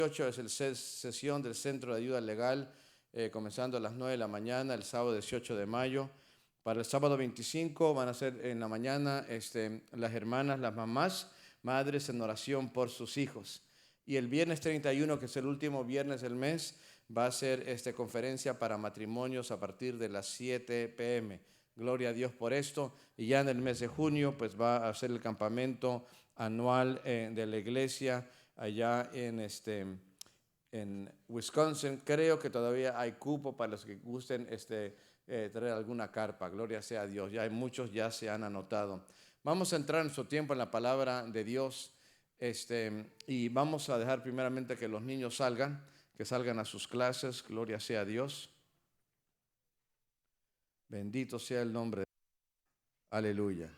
18 es la sesión del Centro de Ayuda Legal, comenzando a las 9 de la mañana, el sábado 18 de mayo. Para el sábado 25 van a ser en la mañana las hermanas, las mamás, madres en oración por sus hijos. Y el viernes 31, que es el último viernes del mes, va a ser conferencia para matrimonios a partir de las 7 p.m. Gloria a Dios por esto. Y ya en el mes de junio, pues va a ser el campamento anual de la iglesia allá en Wisconsin. Creo que todavía hay cupo para los que gusten traer alguna carpa. Gloria sea a Dios. Ya hay muchos, ya se han anotado. Vamos a entrar en nuestro tiempo en la palabra de Dios y vamos a dejar primeramente que los niños salgan, que salgan a sus clases. Gloria sea a Dios. Bendito sea el nombre de Dios. Aleluya.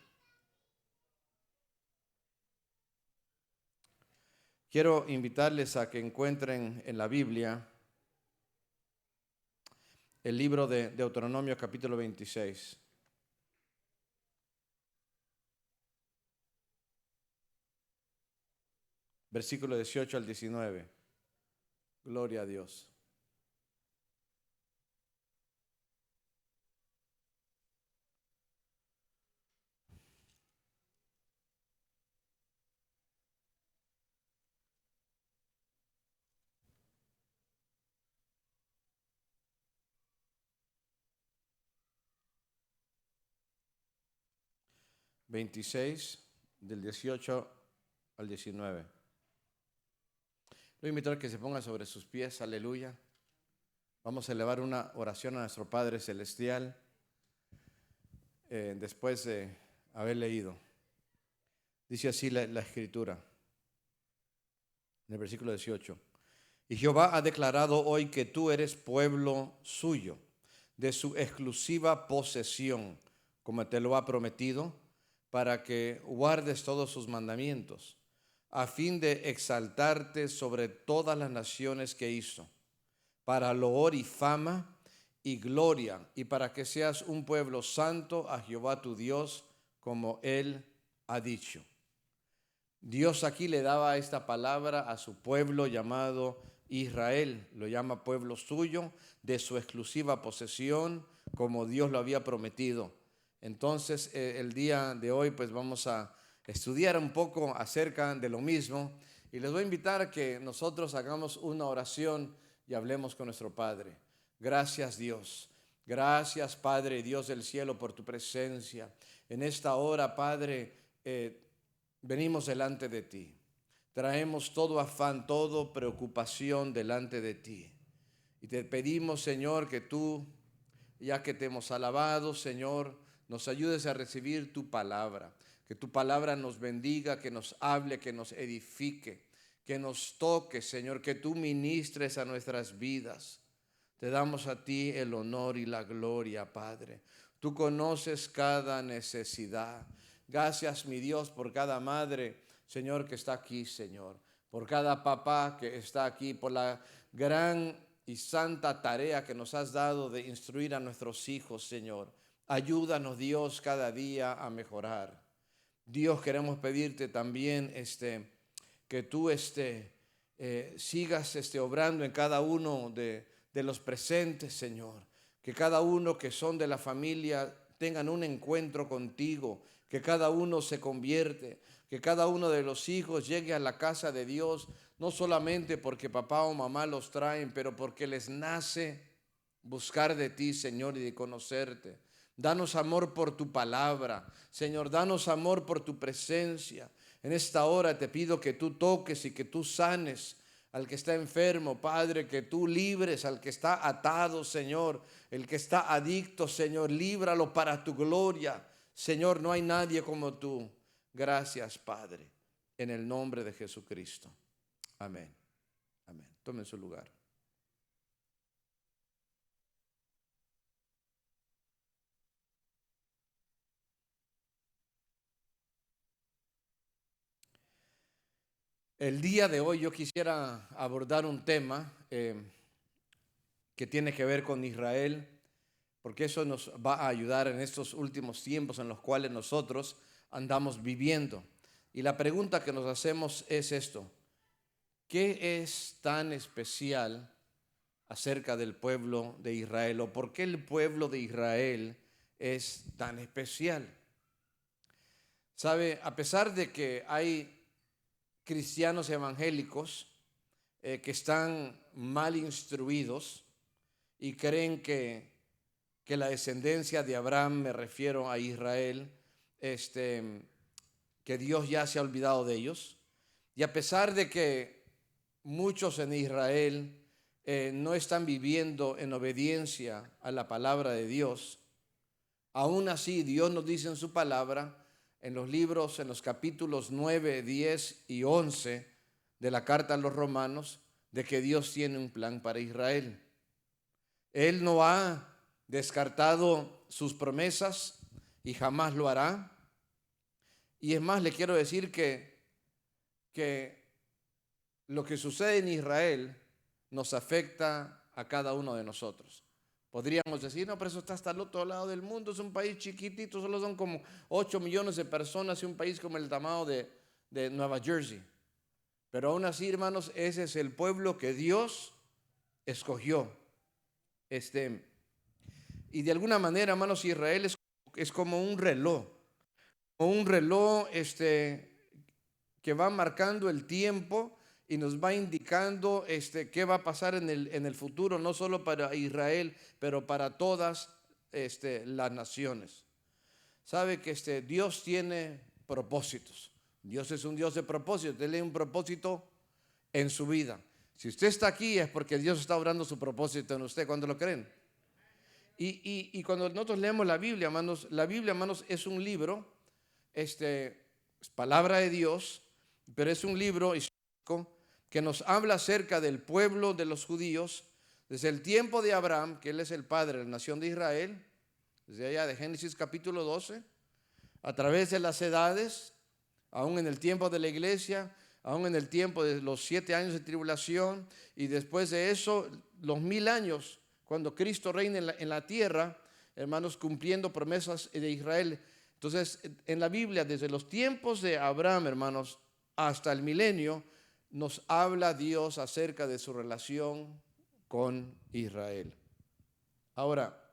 Quiero invitarles a que encuentren en la Biblia el libro de Deuteronomio capítulo 26. Versículo 18 al 19. Gloria a Dios. (26) del 18 al 19. Lo invito a que se ponga sobre sus pies, aleluya. Vamos a elevar una oración a nuestro Padre Celestial después de haber leído. Dice así la Escritura, en el versículo 18. Y Jehová ha declarado hoy que tú eres pueblo suyo, de su exclusiva posesión, como te lo ha prometido, para que guardes todos sus mandamientos, a fin de exaltarte sobre todas las naciones que hizo, para loor y fama y gloria, y para que seas un pueblo santo a Jehová tu Dios, como Él ha dicho. Dios aquí le daba esta palabra a su pueblo llamado Israel, lo llama pueblo suyo, de su exclusiva posesión, como Dios lo había prometido. Entonces, el día de hoy, pues vamos a estudiar un poco acerca de lo mismo, y les voy a invitar a que nosotros hagamos una oración y hablemos con nuestro Padre. Gracias, Dios. Gracias, Padre, Dios del cielo, por tu presencia. En esta hora, Padre, venimos delante de ti. Traemos todo afán, toda preocupación delante de ti. Y te pedimos, Señor, que tú, ya que te hemos alabado, Señor, nos ayudes a recibir tu palabra. Que tu palabra nos bendiga, que nos hable, que nos edifique, que nos toque, Señor, que tú ministres a nuestras vidas. Te damos a ti el honor y la gloria, Padre. Tú conoces cada necesidad. Gracias, mi Dios, por cada madre, Señor, que está aquí, Señor. Por cada papá que está aquí, por la gran y santa tarea que nos has dado de instruir a nuestros hijos, Señor. Ayúdanos, Dios, cada día a mejorar. Dios, queremos pedirte también que tú sigas obrando en cada uno de los presentes, Señor. Que cada uno que son de la familia tengan un encuentro contigo, que cada uno se convierte, que cada uno de los hijos llegue a la casa de Dios, no solamente porque papá o mamá los traen, pero porque les nace buscar de ti, Señor, y de conocerte. Danos amor por tu palabra, Señor, danos amor por tu presencia. En esta hora te pido que tú toques y que tú sanes al que está enfermo, Padre, que tú libres al que está atado, Señor, el que está adicto, Señor, líbralo para tu gloria. Señor, no hay nadie como tú. Gracias, Padre, en el nombre de Jesucristo. Amén. Amén. Tomen su lugar. El día de hoy yo quisiera abordar un tema que tiene que ver con Israel, porque eso nos va a ayudar en estos últimos tiempos en los cuales nosotros andamos viviendo. Y la pregunta que nos hacemos es esto: ¿qué es tan especial acerca del pueblo de Israel? ¿O por qué el pueblo de Israel es tan especial? ¿Sabe? A pesar de que hay cristianos evangélicos que están mal instruidos y creen que la descendencia de Abraham, me refiero a Israel, que Dios ya se ha olvidado de ellos. Y a pesar de que muchos en Israel no están viviendo en obediencia a la palabra de Dios, aún así Dios nos dice en su palabra, en los libros, en los capítulos 9, 10 y 11 de la carta a los romanos, de que Dios tiene un plan para Israel. Él no ha descartado sus promesas y jamás lo hará. Y es más, le quiero decir que lo que sucede en Israel nos afecta a cada uno de nosotros. Podríamos decir, no, pero eso está hasta el otro lado del mundo, es un país chiquitito, solo son como 8 millones de personas y un país como el tamaño de Nueva Jersey. Pero aún así, hermanos, ese es el pueblo que Dios escogió. Y de alguna manera, hermanos, Israel es como un reloj. Un reloj que va marcando el tiempo y nos va indicando qué va a pasar en el futuro, no solo para Israel, pero para todas las naciones. Sabe que Dios tiene propósitos. Dios es un Dios de propósitos. Él tiene un propósito en su vida. Si usted está aquí es porque Dios está obrando su propósito en usted. ¿Cuándo lo creen? Y cuando nosotros leemos la Biblia, hermanos, es un libro, es palabra de Dios, pero es un libro histórico que nos habla acerca del pueblo de los judíos desde el tiempo de Abraham, que él es el padre de la nación de Israel, desde allá de Génesis capítulo 12, a través de las edades, aún en el tiempo de la iglesia, aún en el tiempo de los 7 años de tribulación, y después de eso, los 1000 años, cuando Cristo reina en la tierra, hermanos, cumpliendo promesas de Israel. Entonces, en la Biblia, desde los tiempos de Abraham, hermanos, hasta el milenio, nos habla Dios acerca de su relación con Israel. Ahora,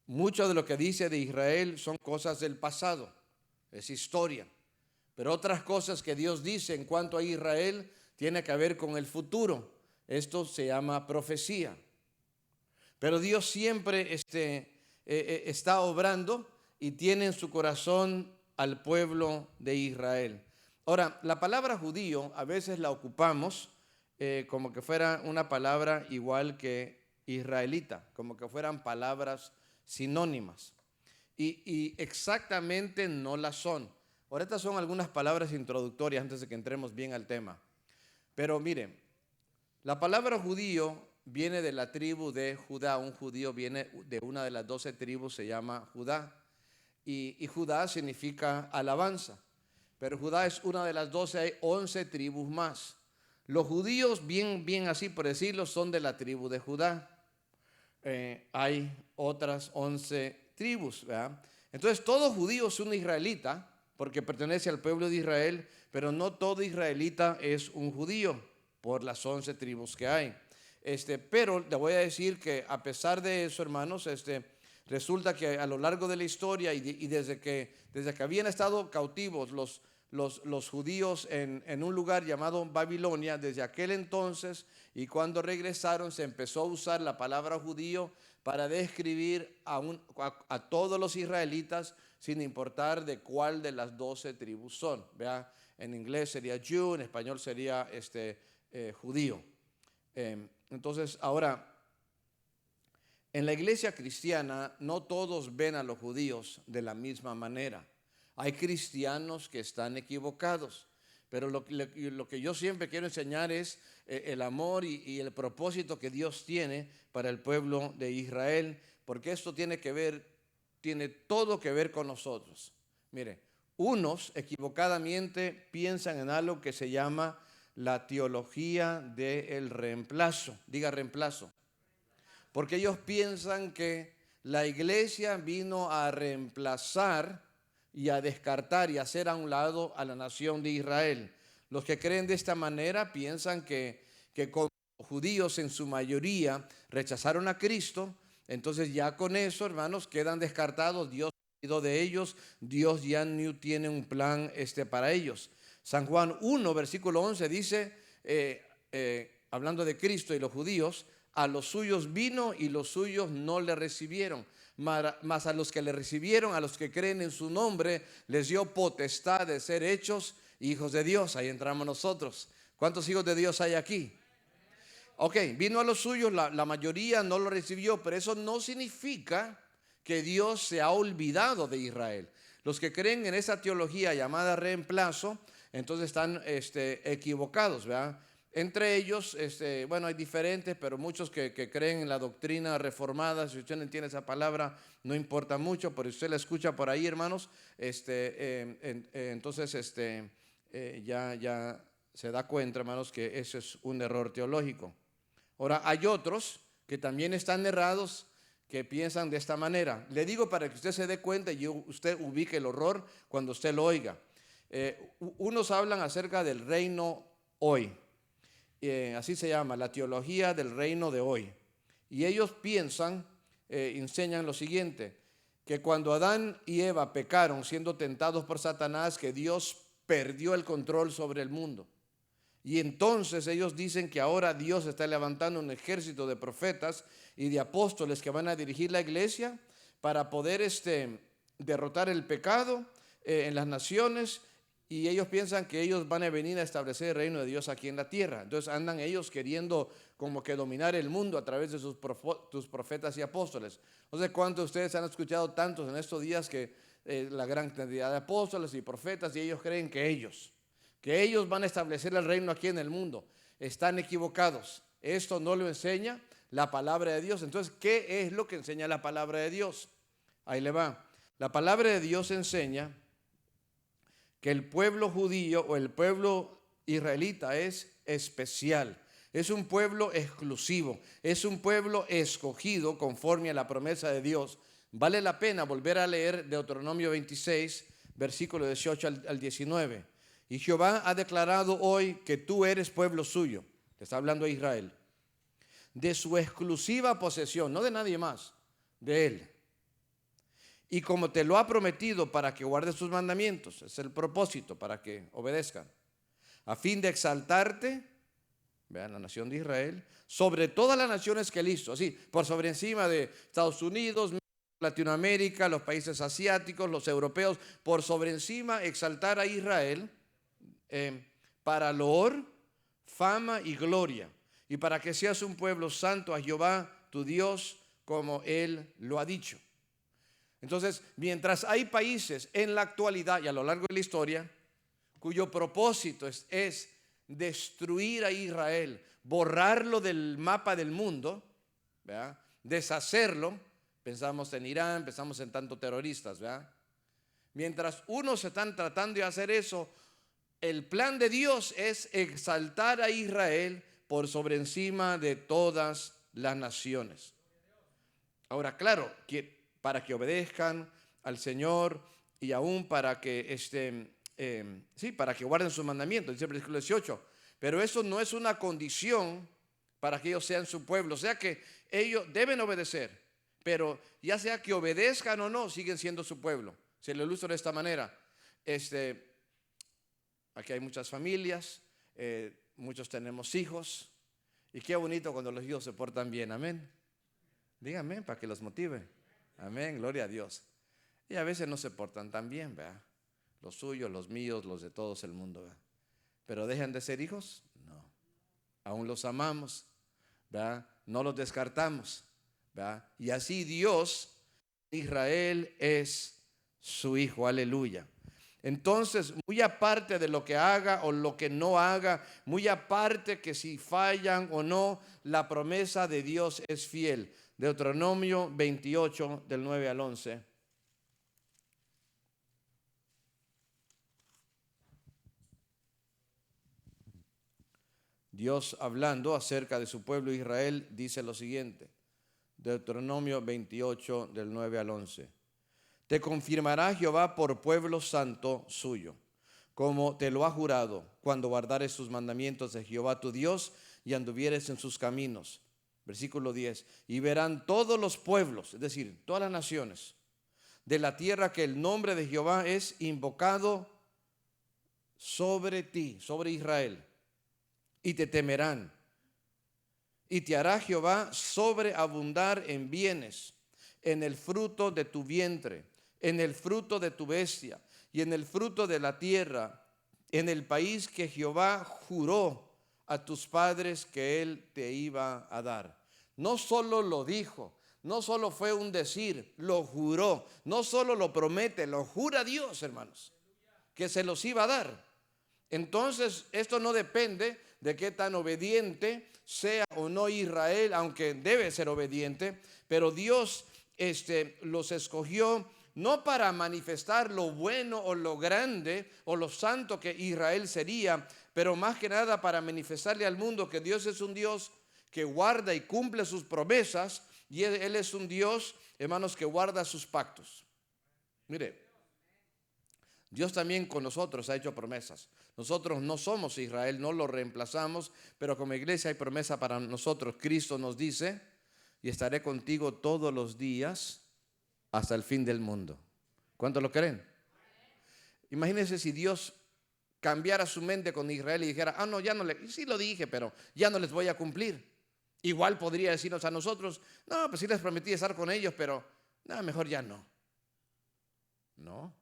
mucho de lo que dice de Israel son cosas del pasado, es historia. Pero otras cosas que Dios dice en cuanto a Israel tiene que ver con el futuro. Esto se llama profecía. Pero Dios siempre está obrando y tiene en su corazón al pueblo de Israel. Ahora, la palabra judío a veces la ocupamos como que fuera una palabra igual que israelita, como que fueran palabras sinónimas. Y exactamente no las son. Ahora, estas son algunas palabras introductorias antes de que entremos bien al tema. Pero miren, la palabra judío viene de la tribu de Judá. Un judío viene de una de las 12 tribus, se llama Judá. Y Judá significa alabanza. Pero Judá es una de las 12, hay 11 tribus más. Los judíos, bien así por decirlo, son de la tribu de Judá. Hay otras 11 tribus, ¿verdad? Entonces todo judío es un israelita porque pertenece al pueblo de Israel, pero no todo israelita es un judío por las 11 tribus que hay. Pero le voy a decir que a pesar de eso, hermanos, resulta que a lo largo de la historia y desde que habían estado cautivos los judíos en un lugar llamado Babilonia, desde aquel entonces, y cuando regresaron se empezó a usar la palabra judío para describir a todos los israelitas, sin importar de cuál de las 12 tribus son. Vea, en inglés sería Jew, en español sería judío. Entonces, ahora, en la iglesia cristiana no todos ven a los judíos de la misma manera. Hay cristianos que están equivocados, pero lo que yo siempre quiero enseñar es el amor y el propósito que Dios tiene para el pueblo de Israel, porque esto tiene todo que ver con nosotros. Mire, unos equivocadamente piensan en algo que se llama la teología del reemplazo. Diga reemplazo. Porque ellos piensan que la iglesia vino a reemplazar y a descartar y a hacer a un lado a la nación de Israel. Los que creen de esta manera piensan que como judíos en su mayoría rechazaron a Cristo, entonces ya con eso, hermanos, quedan descartados. Dios ha ido de ellos, Dios ya no tiene un plan para ellos. San Juan 1, versículo 11 dice, hablando de Cristo y los judíos, a los suyos vino y los suyos no le recibieron. Mas a los que le recibieron, a los que creen en su nombre, les dio potestad de ser hechos hijos de Dios. Ahí entramos nosotros. ¿Cuántos hijos de Dios hay aquí? Ok, vino a los suyos, la mayoría no lo recibió, pero eso no significa que Dios se ha olvidado de Israel. Los que creen en esa teología llamada reemplazo, entonces están equivocados, ¿verdad? Entre ellos, bueno, hay diferentes, pero muchos que creen en la doctrina reformada. Si usted no entiende esa palabra, no importa mucho, pero si usted la escucha por ahí, hermanos, entonces ya se da cuenta, hermanos, que ese es un error teológico. Ahora, hay otros que también están errados, que piensan de esta manera. Le digo para que usted se dé cuenta y usted ubique el horror cuando usted lo oiga. Unos hablan acerca del reino hoy. Así se llama, la teología del reino de hoy. Y ellos piensan, enseñan lo siguiente, que cuando Adán y Eva pecaron siendo tentados por Satanás, que Dios perdió el control sobre el mundo. Y entonces ellos dicen que ahora Dios está levantando un ejército de profetas y de apóstoles que van a dirigir la iglesia para poder derrotar el pecado en las naciones. Y ellos piensan que ellos van a venir a establecer el reino de Dios aquí en la tierra. Entonces andan ellos queriendo como que dominar el mundo a través de sus profetas y apóstoles. No sé cuántos de ustedes han escuchado tantos en estos días que la gran cantidad de apóstoles y profetas, y ellos creen que ellos van a establecer el reino aquí en el mundo. Están equivocados. Esto no lo enseña la palabra de Dios. Entonces, ¿qué es lo que enseña la palabra de Dios? Ahí le va. La palabra de Dios enseña que el pueblo judío o el pueblo israelita es especial, es un pueblo exclusivo, es un pueblo escogido conforme a la promesa de Dios. Vale la pena volver a leer Deuteronomio 26, versículo 18 al 19. Y Jehová ha declarado hoy que tú eres pueblo suyo, le está hablando a Israel, de su exclusiva posesión, no de nadie más, de él. Y como te lo ha prometido para que guardes sus mandamientos, es el propósito, para que obedezcan, a fin de exaltarte, vean, la nación de Israel, sobre todas las naciones que él hizo, así, por sobre encima de Estados Unidos, Latinoamérica, los países asiáticos, los europeos, por sobre encima exaltar a Israel para loor, fama y gloria, y para que seas un pueblo santo a Jehová tu Dios, como él lo ha dicho. Entonces, mientras hay países en la actualidad y a lo largo de la historia cuyo propósito es destruir a Israel, borrarlo del mapa del mundo, ¿verdad? Deshacerlo, pensamos en Irán, pensamos en tantos terroristas, ¿verdad? Mientras unos están tratando de hacer eso, el plan de Dios es exaltar a Israel por sobre encima de todas las naciones. Ahora, claro, para que obedezcan al Señor y aún para que para que guarden sus mandamientos, dice el versículo 18. Pero eso no es una condición para que ellos sean su pueblo. O sea que ellos deben obedecer, pero ya sea que obedezcan o no, siguen siendo su pueblo. Se lo ilustro de esta manera. Aquí hay muchas familias, muchos tenemos hijos, y qué bonito cuando los hijos se portan bien, amén. Díganme para que los motive. Amén, gloria a Dios. Y a veces no se portan tan bien, ¿verdad? Los suyos, los míos, los de todos el mundo, ¿verdad? Pero ¿dejan de ser hijos? No. Aún los amamos, ¿verdad? No los descartamos, ¿verdad? Y así Dios, Israel es su hijo, aleluya. Entonces, muy aparte de lo que haga o lo que no haga, muy aparte que si fallan o no, la promesa de Dios es fiel. Deuteronomio 28, del 9 al 11. Dios, hablando acerca de su pueblo Israel, dice lo siguiente. Deuteronomio 28, del 9 al 11. Te confirmará Jehová por pueblo santo suyo, como te lo ha jurado, cuando guardares sus mandamientos de Jehová tu Dios y anduvieres en sus caminos. Versículo 10. Y verán todos los pueblos, es decir, todas las naciones de la tierra, que el nombre de Jehová es invocado sobre ti, sobre Israel, y te temerán. Y te hará Jehová sobreabundar en bienes, en el fruto de tu vientre, en el fruto de tu bestia y en el fruto de la tierra, en el país que Jehová juró a tus padres que él te iba a dar. No solo lo dijo, no solo fue un decir, lo juró. No solo lo promete, lo jura Dios, hermanos, que se los iba a dar. Entonces, esto no depende de qué tan obediente sea o no Israel, aunque debe ser obediente, pero Dios los escogió no para manifestar lo bueno o lo grande o lo santo que Israel sería, pero más que nada para manifestarle al mundo que Dios es un Dios que guarda y cumple sus promesas, y Él es un Dios, hermanos, que guarda sus pactos. Mire, Dios también con nosotros ha hecho promesas. Nosotros no somos Israel, no lo reemplazamos, pero como iglesia hay promesa para nosotros. Cristo nos dice: y estaré contigo todos los días hasta el fin del mundo. ¿Cuántos lo creen? Imagínense si Dios cambiara su mente con Israel y dijera: ah, no, ya no sí lo dije, pero ya no les voy a cumplir. Igual podría decirnos a nosotros: no, pues sí les prometí estar con ellos, pero no, mejor ya no. No.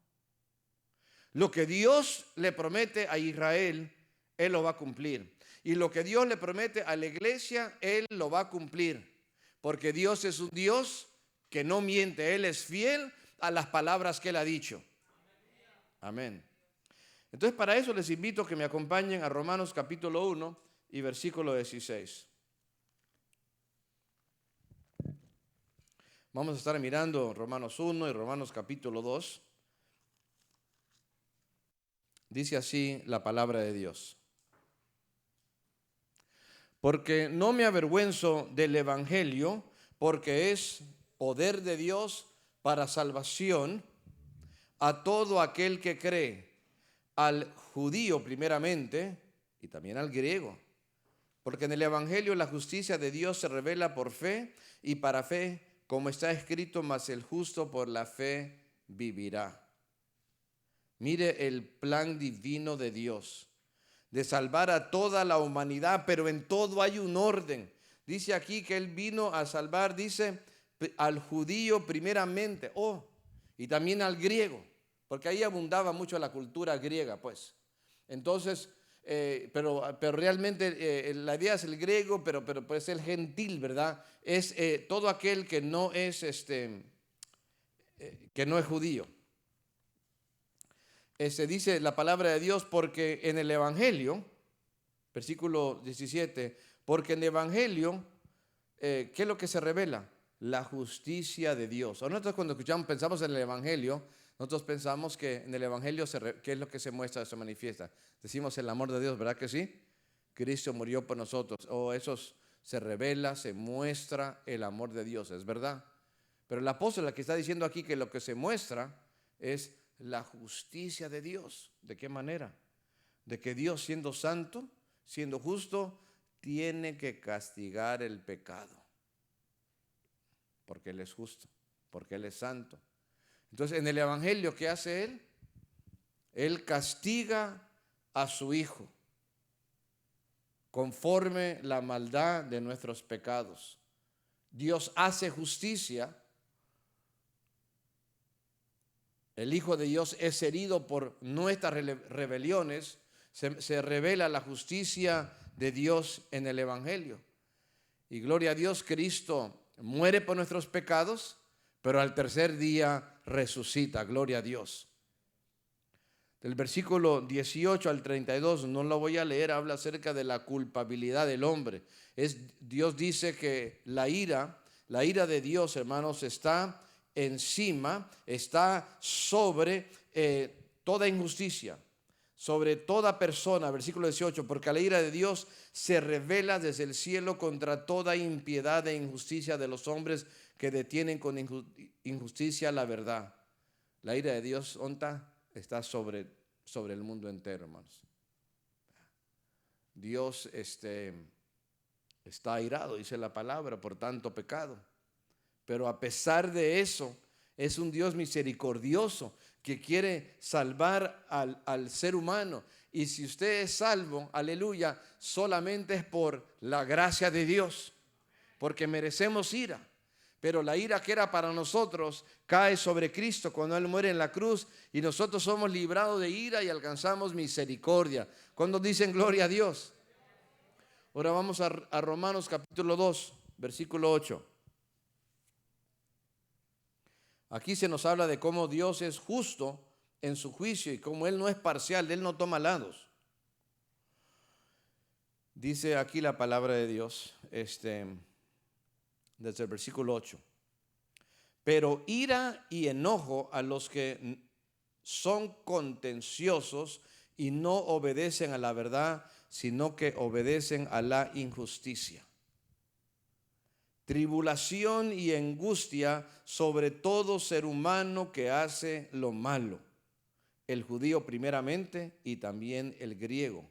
Lo que Dios le promete a Israel, Él lo va a cumplir. Y lo que Dios le promete a la iglesia, Él lo va a cumplir. Porque Dios es un Dios que no miente. Él es fiel a las palabras que Él ha dicho. Amén. Entonces, para eso les invito a que me acompañen a Romanos capítulo 1 y versículo 16. Vamos a estar mirando Romanos 1 y Romanos capítulo 2. Dice así la palabra de Dios: porque no me avergüenzo del evangelio, porque es poder de Dios para salvación a todo aquel que cree, al judío primeramente y también al griego. Porque en el evangelio la justicia de Dios se revela por fe y para fe, como está escrito: mas el justo por la fe vivirá. Mire el plan divino de Dios de salvar a toda la humanidad, pero en todo hay un orden. Dice aquí que Él vino a salvar, dice, al judío primeramente, y también al griego, porque ahí abundaba mucho la cultura griega, pues. Entonces, pero realmente la idea es el griego, pero pues el gentil, ¿verdad? Es todo aquel que no es judío. Dice la palabra de Dios: porque en el evangelio, versículo 17, porque en el evangelio, ¿qué es lo que se revela? La justicia de Dios. O nosotros cuando pensamos en el evangelio, nosotros pensamos que en el evangelio, ¿qué es lo que se muestra, se manifiesta? Decimos el amor de Dios, ¿verdad que sí? Cristo murió por nosotros. Eso se revela, se muestra el amor de Dios, es verdad. Pero el apóstol que está diciendo aquí que lo que se muestra es la justicia de Dios. ¿De qué manera? De que Dios, siendo santo, siendo justo, tiene que castigar el pecado. Porque Él es justo, porque Él es santo. Entonces, en el evangelio, ¿qué hace Él? Él castiga a su Hijo conforme la maldad de nuestros pecados. Dios hace justicia. El Hijo de Dios es herido por nuestras rebeliones. Se revela la justicia de Dios en el evangelio. Y gloria a Dios, Cristo muere por nuestros pecados, pero al tercer día resucita. Gloria a Dios. Del versículo 18 al 32, no lo voy a leer, habla acerca de la culpabilidad del hombre. Dios dice que la ira de Dios, hermanos, está encima, está sobre toda injusticia, sobre toda persona. Versículo 18, porque la ira de Dios se revela desde el cielo contra toda impiedad e injusticia de los hombres que detienen con injusticia la verdad. La ira de Dios, ¿dónde está? Está sobre sobre el mundo entero, hermanos. Dios está airado, dice la palabra, por tanto pecado. Pero a pesar de eso, es un Dios misericordioso que quiere salvar al ser humano. Y si usted es salvo, aleluya, solamente es por la gracia de Dios, porque merecemos ira. Pero la ira que era para nosotros cae sobre Cristo cuando Él muere en la cruz, y nosotros somos librados de ira y alcanzamos misericordia. ¿Cuándo dicen gloria a Dios? Ahora vamos a Romanos capítulo 2, versículo 8. Aquí se nos habla de cómo Dios es justo en su juicio y cómo Él no es parcial, Él no toma lados. Dice aquí la palabra de Dios, desde el versículo 8. Pero ira y enojo a los que son contenciosos y no obedecen a la verdad, sino que obedecen a la injusticia. Tribulación y angustia sobre todo ser humano que hace lo malo, el judío primeramente y también el griego.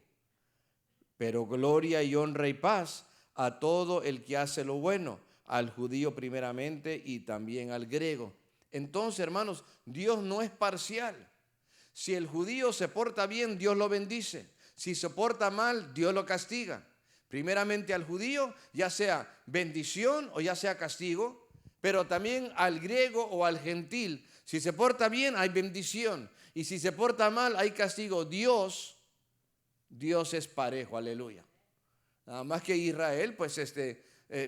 Pero gloria y honra y paz a todo el que hace lo bueno, al judío primeramente y también al griego. Entonces, hermanos, Dios no es parcial. Si el judío se porta bien, Dios lo bendice. Si se porta mal, Dios lo castiga. Primeramente al judío, ya sea bendición o ya sea castigo, pero también al griego o al gentil. Si se porta bien, hay bendición. Y si se porta mal, hay castigo. Dios es parejo, aleluya. Nada más que Israel, pues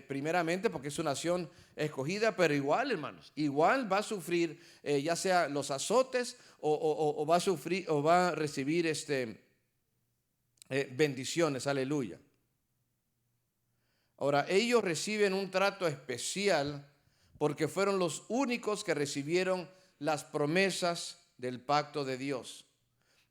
primeramente porque es una nación escogida, pero igual, hermanos, igual va a sufrir ya sea los azotes o va a sufrir o va a recibir bendiciones, aleluya. Ahora, ellos reciben un trato especial porque fueron los únicos que recibieron las promesas del pacto de Dios.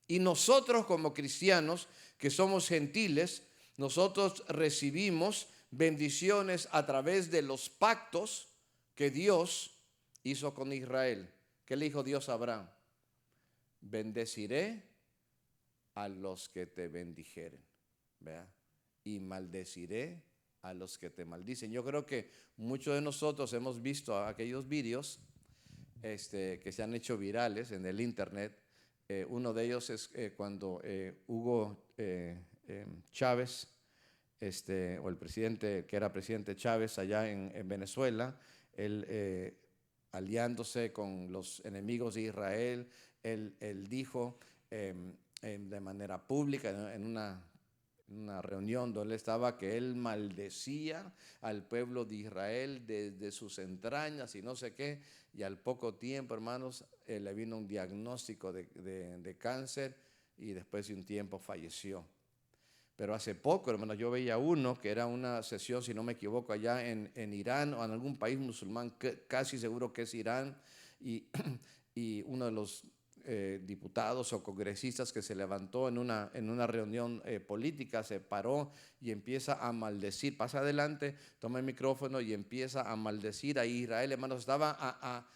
Y nosotros como cristianos, que somos gentiles, nosotros recibimos bendiciones a través de los pactos que Dios hizo con Israel. ¿Qué le dijo Dios a Abraham? Bendeciré a los que te bendijeren, ¿vea? Y maldeciré a los que te maldicen. Yo creo que muchos de nosotros hemos visto aquellos vídeos que se han hecho virales en el internet. Uno de ellos es cuando Hugo Chávez, o el presidente, que era presidente Chávez allá en Venezuela, él aliándose con los enemigos de Israel, él dijo de manera pública en una reunión donde él estaba, que él maldecía al pueblo de Israel desde sus entrañas y no sé qué, y al poco tiempo, hermanos, le vino un diagnóstico de cáncer y después de un tiempo falleció. Pero hace poco, hermanos, yo veía uno que era una sesión, si no me equivoco, allá en Irán o en algún país musulmán, casi seguro que es Irán, y uno de los diputados o congresistas que se levantó en una reunión política, se paró y empieza a maldecir, pasa adelante, toma el micrófono y empieza a maldecir a Israel, hermanos. Estaba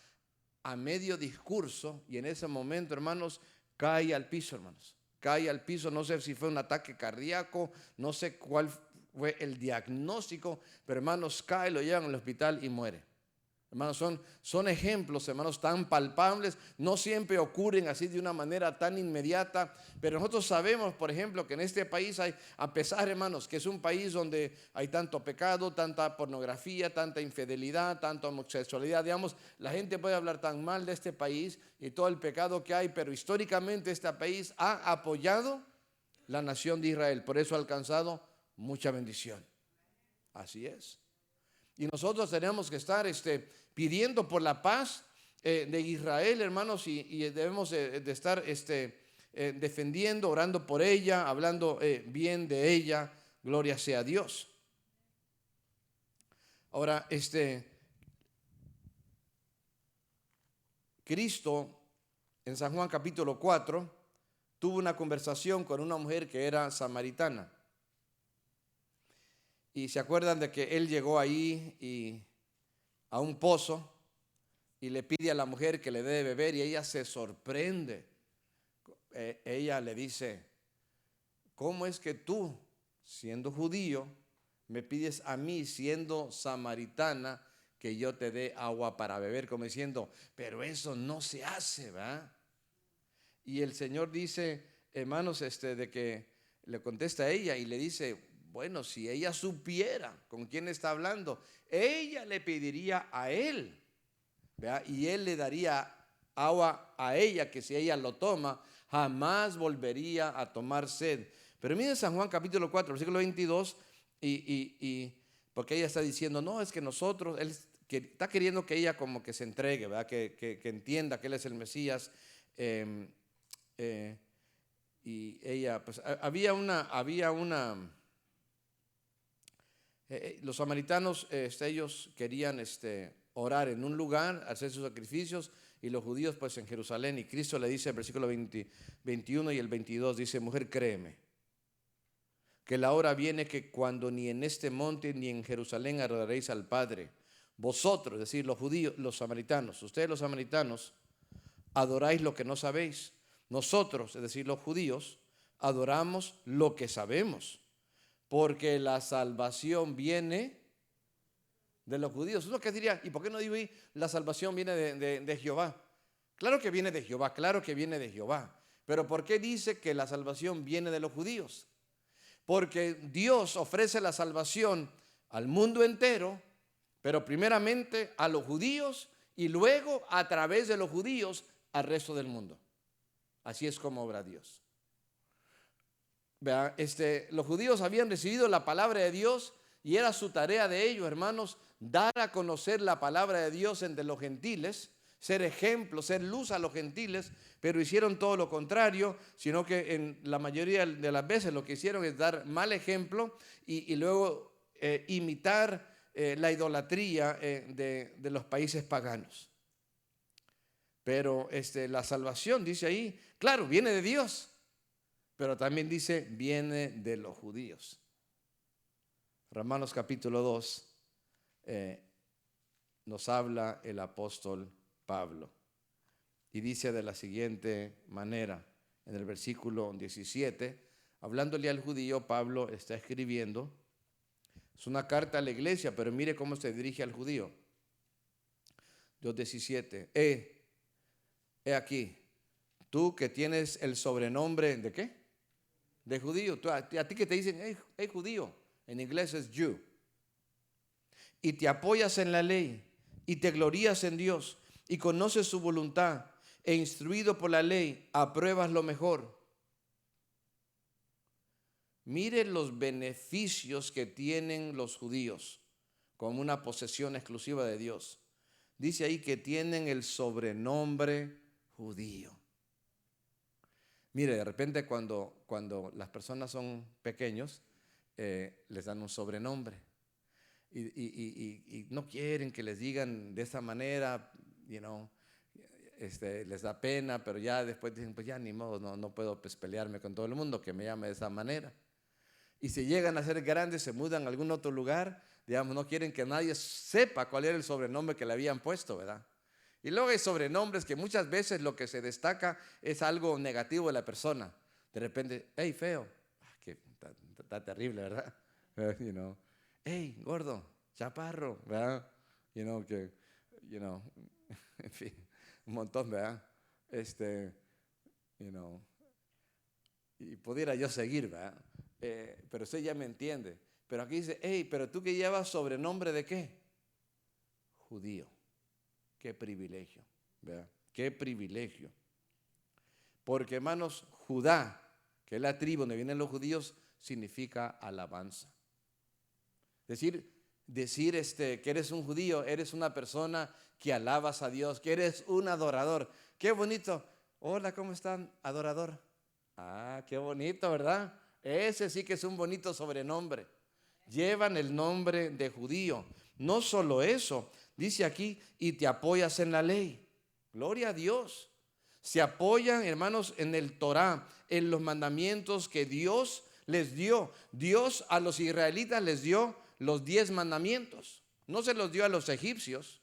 a medio discurso y en ese momento, hermanos, cae al piso, hermanos. Cae al piso, no sé si fue un ataque cardíaco, no sé cuál fue el diagnóstico, pero hermanos, cae, lo llevan al hospital y muere. Hermanos, son ejemplos, hermanos, tan palpables. No siempre ocurren así de una manera tan inmediata, pero nosotros sabemos, por ejemplo, que en este país hay, a pesar, hermanos, que es un país donde hay tanto pecado, tanta pornografía, tanta infidelidad, tanta homosexualidad, digamos, la gente puede hablar tan mal de este país y todo el pecado que hay, pero históricamente este país ha apoyado la nación de Israel, por eso ha alcanzado mucha bendición. Así es. Y nosotros tenemos que estar pidiendo por la paz de Israel, hermanos, y debemos de estar defendiendo, orando por ella, hablando bien de ella. Gloria sea a Dios. Ahora, Cristo en San Juan capítulo 4 tuvo una conversación con una mujer que era samaritana. Y se acuerdan de que él llegó ahí a un pozo y le pide a la mujer que le dé de beber y ella se sorprende. ella le dice, ¿cómo es que tú, siendo judío, me pides a mí, siendo samaritana, que yo te dé agua para beber? Como diciendo, pero eso no se hace, ¿verdad? Y el Señor dice, hermanos, de que le contesta a ella y le dice, bueno, si ella supiera con quién está hablando, ella le pediría a él, ¿verdad? Y él le daría agua a ella, que si ella lo toma, jamás volvería a tomar sed. Pero miren San Juan capítulo 4, versículo 22, porque ella está diciendo, no, es que nosotros, él que está queriendo que ella como que se entregue, ¿verdad? Que entienda que él es el Mesías. Y ella, pues había una los samaritanos, ellos querían orar en un lugar, hacer sus sacrificios, y los judíos pues en Jerusalén. Y Cristo le dice, el versículo 21 y el 22, dice, mujer, créeme, que la hora viene que cuando ni en este monte ni en Jerusalén adoraréis al Padre. Vosotros, es decir, los judíos, los samaritanos, ustedes los samaritanos, adoráis lo que no sabéis. Nosotros, es decir, los judíos, adoramos lo que sabemos, porque la salvación viene de los judíos. Uno que diría, ¿y por qué no digo ahí, la salvación viene de Jehová? Claro que viene de Jehová, claro que viene de Jehová. Pero ¿por qué dice que la salvación viene de los judíos? Porque Dios ofrece la salvación al mundo entero, pero primeramente a los judíos y luego a través de los judíos al resto del mundo. Así es como obra Dios. Vea, los judíos habían recibido la palabra de Dios y era su tarea de ellos, hermanos, dar a conocer la palabra de Dios entre los gentiles, ser ejemplo, ser luz a los gentiles, pero hicieron todo lo contrario, sino que en la mayoría de las veces lo que hicieron es dar mal ejemplo y luego imitar la idolatría de los países paganos. Pero la salvación, dice ahí, claro, viene de Dios, pero también dice, viene de los judíos. Romanos capítulo 2 nos habla el apóstol Pablo y dice de la siguiente manera, en el versículo 17, hablándole al judío, Pablo está escribiendo, es una carta a la iglesia, pero mire cómo se dirige al judío. 2:17, he aquí, tú que tienes el sobrenombre de ¿qué? De judío. A ti que te dicen, hey judío, en inglés es Jew, y te apoyas en la ley, y te glorías en Dios, y conoces su voluntad, e instruido por la ley, apruebas lo mejor. Mire los beneficios que tienen los judíos como una posesión exclusiva de Dios. Dice ahí que tienen el sobrenombre judío. Mire, de repente cuando las personas son pequeños, les dan un sobrenombre y no quieren que les digan de esa manera, les da pena, pero ya después dicen, pues ya ni modo, no puedo pues pelearme con todo el mundo que me llame de esa manera. Y si llegan a ser grandes, se mudan a algún otro lugar, digamos, no quieren que nadie sepa cuál era el sobrenombre que le habían puesto, ¿verdad? Y luego hay sobrenombres que muchas veces lo que se destaca es algo negativo de la persona. De repente, hey, feo, que está terrible, ¿verdad? Hey, gordo, chaparro, ¿verdad? En fin, un montón, ¿verdad? Y pudiera yo seguir, ¿verdad? Pero usted ya me entiende. Pero aquí dice, hey, pero tú que llevas sobrenombre de ¿qué? Judío. Qué privilegio, ¿verdad? Qué privilegio. Porque, hermanos, Judá, que es la tribu donde vienen los judíos, significa alabanza. Decir que eres un judío, eres una persona que alabas a Dios, que eres un adorador. Qué bonito. Hola, ¿cómo están? Adorador. Ah, qué bonito, ¿verdad? Ese sí que es un bonito sobrenombre. Llevan el nombre de judío. No solo eso, dice aquí, y te apoyas en la ley. Gloria a Dios. Se apoyan, hermanos, en el Torá, en los mandamientos que Dios les dio. Dios a los israelitas les dio los 10 mandamientos. No se los dio a los egipcios.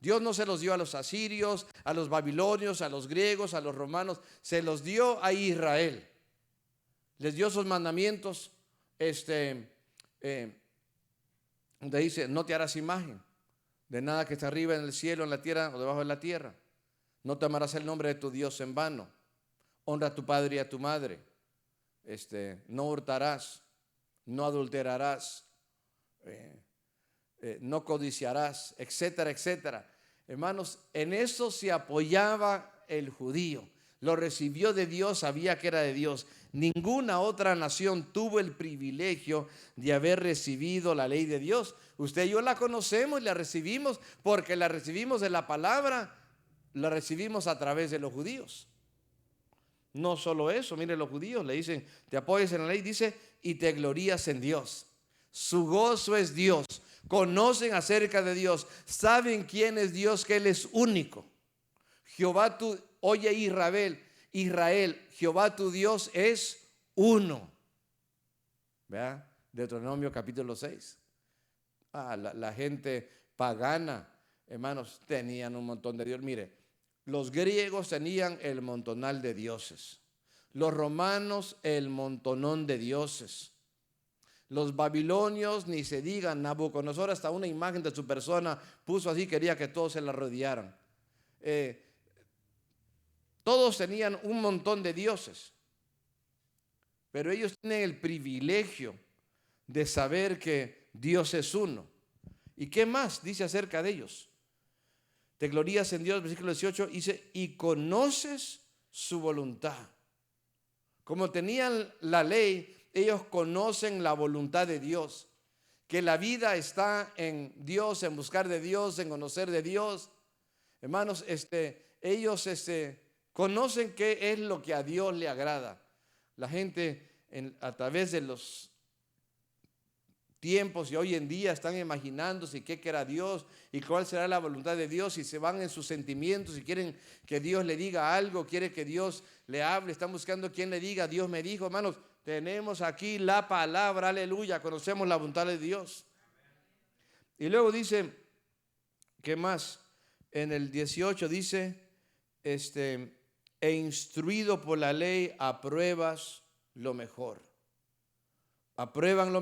Dios no se los dio a los asirios, a los babilonios, a los griegos, a los romanos. Se los dio a Israel. Les dio sus mandamientos, donde dice, no te harás imagen de nada que está arriba en el cielo, en la tierra o debajo de la tierra. No tomarás el nombre de tu Dios en vano. Honra a tu padre y a tu madre. No hurtarás, no adulterarás, no codiciarás, etcétera, etcétera. Hermanos, en eso se apoyaba el judío. Lo recibió de Dios, sabía que era de Dios. Ninguna otra nación tuvo el privilegio de haber recibido la ley de Dios. Usted y yo la conocemos y la recibimos porque la recibimos de la palabra, la recibimos a través de los judíos. No solo eso, mire, los judíos le dicen, te apoyas en la ley, dice, y te glorías en Dios. Su gozo es Dios. Conocen acerca de Dios, saben quién es Dios, que Él es único. Jehová oye Israel, Jehová tu Dios es uno. ¿Verdad? Deuteronomio capítulo 6. La gente pagana, hermanos, tenían un montón de dioses. Mire, los griegos tenían el montonal de dioses. Los romanos el montonón de dioses. Los babilonios, ni se digan, Nabucodonosor hasta una imagen de su persona puso así, quería que todos se la rodearan. Todos tenían un montón de dioses, pero ellos tienen el privilegio de saber que Dios es uno. ¿Y qué más dice acerca de ellos? Te glorías en Dios, versículo 18, dice, y conoces su voluntad. Como tenían la ley, ellos conocen la voluntad de Dios, que la vida está en Dios, en buscar de Dios, en conocer de Dios. Hermanos, ellos conocen qué es lo que a Dios le agrada. La gente a través de los tiempos y hoy en día están imaginándose qué querrá Dios y cuál será la voluntad de Dios, y se van en sus sentimientos y quieren que Dios le diga algo, quiere que Dios le hable, están buscando quien le diga, Dios me dijo. Hermanos, tenemos aquí la palabra, aleluya, conocemos la voluntad de Dios. Y luego dice, ¿qué más? En el 18 dice, e instruido por la ley apruebas lo mejor. Aprueban lo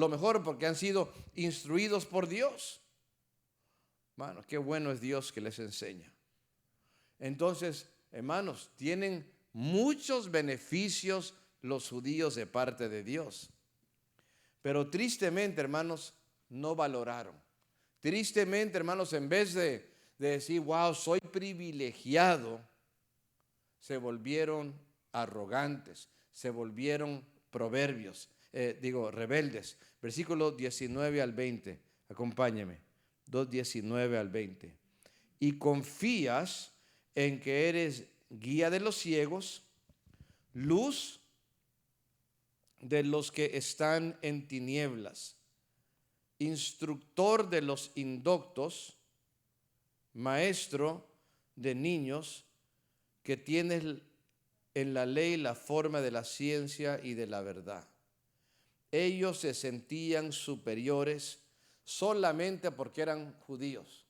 mejor porque han sido instruidos por Dios. Hermanos, qué bueno es Dios que les enseña. Entonces, hermanos, tienen muchos beneficios los judíos de parte de Dios. Pero tristemente, hermanos, no valoraron. Tristemente, hermanos, en vez de decir, wow, soy privilegiado, se volvieron arrogantes, se volvieron rebeldes. Versículo 19 al 20, acompáñeme, 2:19 al 20. Y confías en que eres guía de los ciegos, luz de los que están en tinieblas, instructor de los indoctos, maestro de niños, que tienes en la ley la forma de la ciencia y de la verdad. Ellos se sentían superiores solamente porque eran judíos.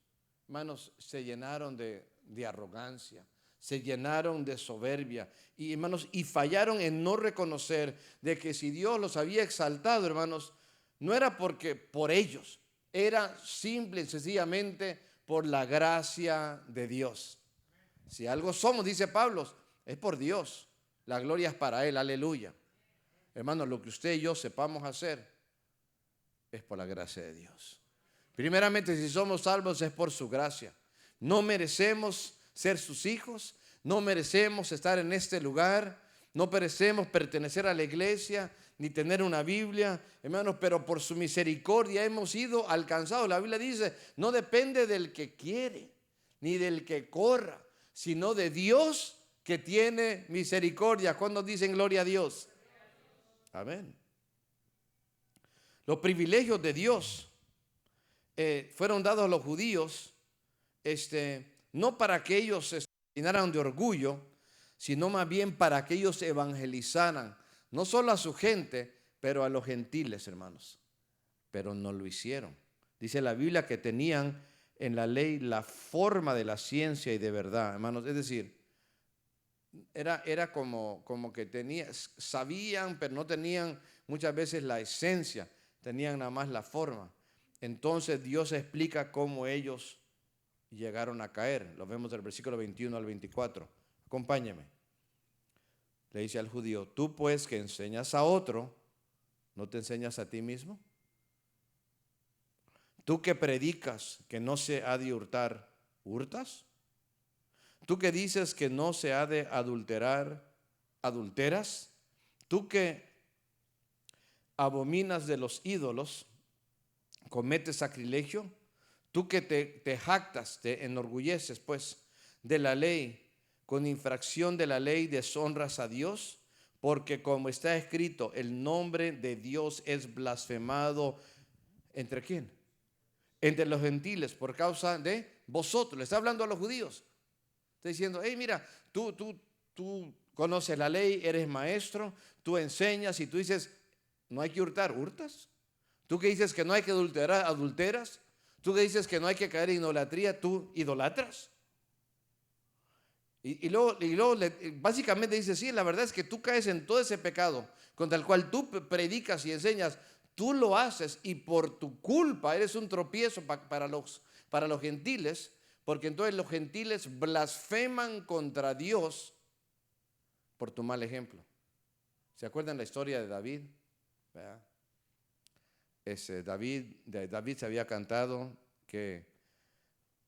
Hermanos, se llenaron de arrogancia, se llenaron de soberbia y, hermanos, y fallaron en no reconocer de que si Dios los había exaltado, hermanos, no era porque por ellos, era simple y sencillamente por la gracia de Dios. Si algo somos, dice Pablo, es por Dios. La gloria es para Él, aleluya. Hermanos, lo que usted y yo sepamos hacer es por la gracia de Dios. Primeramente, si somos salvos es por su gracia. No merecemos ser sus hijos, no merecemos estar en este lugar, no merecemos pertenecer a la iglesia, ni tener una Biblia, hermanos, pero por su misericordia hemos sido alcanzados. La Biblia dice, no depende del que quiere, ni del que corra, sino de Dios que tiene misericordia. ¿Cuándo dicen gloria a Dios? Amén. Los privilegios de Dios fueron dados a los judíos, no para que ellos se llenaran de orgullo, sino más bien para que ellos evangelizaran, no solo a su gente, pero a los gentiles, hermanos. Pero no lo hicieron. Dice la Biblia que tenían en la ley la forma de la ciencia y de verdad, hermanos. Es decir, era como que sabían, pero no tenían muchas veces la esencia, tenían nada más la forma. Entonces Dios explica cómo ellos llegaron a caer. Lo vemos del versículo 21 al 24. Acompáñeme. Le dice al judío: tú pues que enseñas a otro, ¿no te enseñas a ti mismo? Tú que predicas que no se ha de hurtar, ¿hurtas? Tú que dices que no se ha de adulterar, ¿adulteras? Tú que abominas de los ídolos, ¿cometes sacrilegio? Tú que te jactas, te enorgulleces pues de la ley, con infracción de la ley deshonras a Dios, porque como está escrito, el nombre de Dios es blasfemado. ¿Entre quién? Entre los gentiles, por causa de vosotros. Le está hablando a los judíos. Está diciendo: hey, mira, tú conoces la ley, eres maestro, tú enseñas y tú dices, no hay que hurtar, ¿hurtas? Tú que dices que no hay que adulterar, ¿adulteras? Tú que dices que no hay que caer en idolatría, ¿tú idolatras? Y luego básicamente dice: sí, la verdad es que tú caes en todo ese pecado contra el cual tú predicas y enseñas, tú lo haces y por tu culpa eres un tropiezo para los gentiles, porque entonces los gentiles blasfeman contra Dios por tu mal ejemplo. ¿Se acuerdan la historia de David? ¿Verdad? David se había cantado que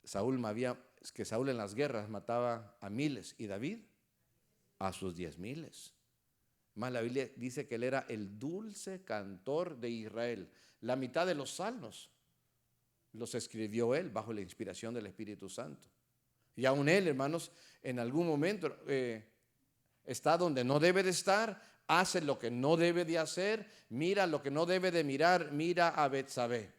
Saúl en las guerras mataba a miles y David a sus 10,000. Más la Biblia dice que él era el dulce cantor de Israel. La mitad de los salmos los escribió él bajo la inspiración del Espíritu Santo. Y aún él, hermanos, en algún momento está donde no debe de estar, hace lo que no debe de hacer, mira lo que no debe de mirar, mira a Betsabé,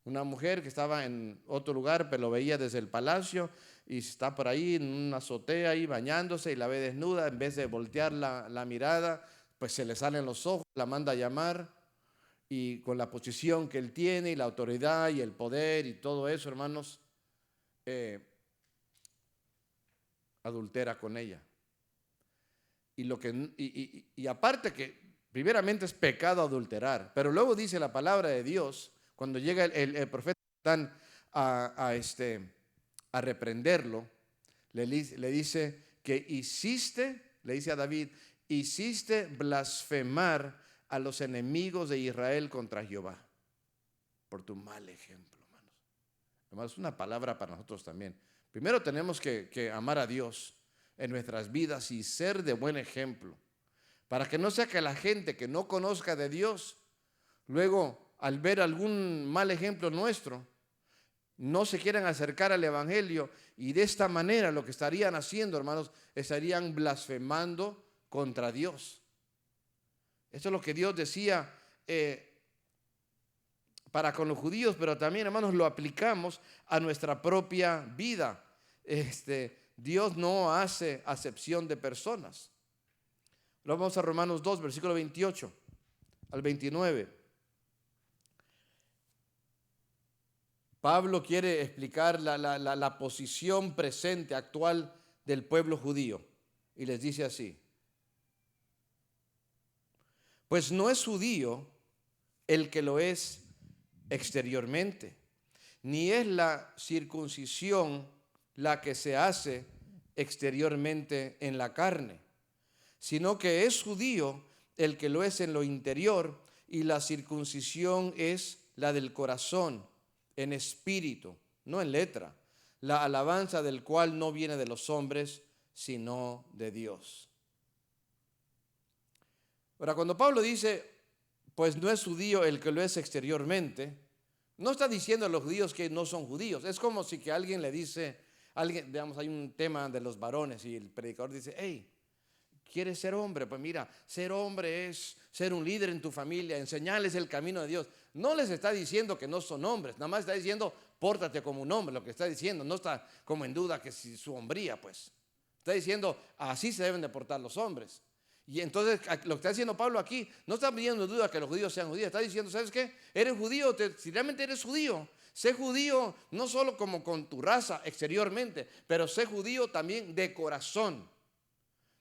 una mujer que estaba en otro lugar, pero lo veía desde el palacio y está por ahí en una azotea ahí bañándose y la ve desnuda. En vez de voltear la mirada, pues se le salen los ojos, la manda a llamar, y con la posición que él tiene y la autoridad y el poder y todo eso, hermanos, adultera con ella. Y aparte que primeramente es pecado adulterar, pero luego dice la palabra de Dios, cuando llega el profeta a reprenderlo, le dice que le dice a David, hiciste blasfemar a los enemigos de Israel contra Jehová por tu mal ejemplo, hermanos. Hermanos, es una palabra para nosotros también. Primero tenemos que amar a Dios en nuestras vidas y ser de buen ejemplo, para que no sea que la gente que no conozca de Dios, luego al ver algún mal ejemplo nuestro, no se quieran acercar al Evangelio, y de esta manera lo que estarían haciendo, hermanos, estarían blasfemando contra Dios. Esto es lo que Dios decía para con los judíos, pero también, hermanos, lo aplicamos a nuestra propia vida. Dios no hace acepción de personas. Vamos a Romanos 2, versículo 28 al 29. Pablo quiere explicar la posición presente, actual del pueblo judío, y les dice así: pues no es judío el que lo es exteriormente, ni es la circuncisión la que se hace exteriormente en la carne, sino que es judío el que lo es en lo interior, y la circuncisión es la del corazón, en espíritu, no en letra, la alabanza del cual no viene de los hombres, sino de Dios. Ahora, cuando Pablo dice, pues no es judío el que lo es exteriormente, no está diciendo a los judíos que no son judíos. Es como si que alguien le dice, digamos, hay un tema de los varones y el predicador dice: hey, ¿quieres ser hombre? Pues mira, ser hombre es ser un líder en tu familia, enseñarles el camino de Dios. No les está diciendo que no son hombres, nada más está diciendo, pórtate como un hombre. Lo que está diciendo, no está como en duda que si su hombría, pues. Está diciendo, así se deben de portar los hombres. Y entonces lo que está diciendo Pablo aquí, no está pidiendo duda que los judíos sean judíos, está diciendo, ¿sabes qué? Eres judío, si realmente eres judío, sé judío no solo como con tu raza exteriormente, pero sé judío también de corazón.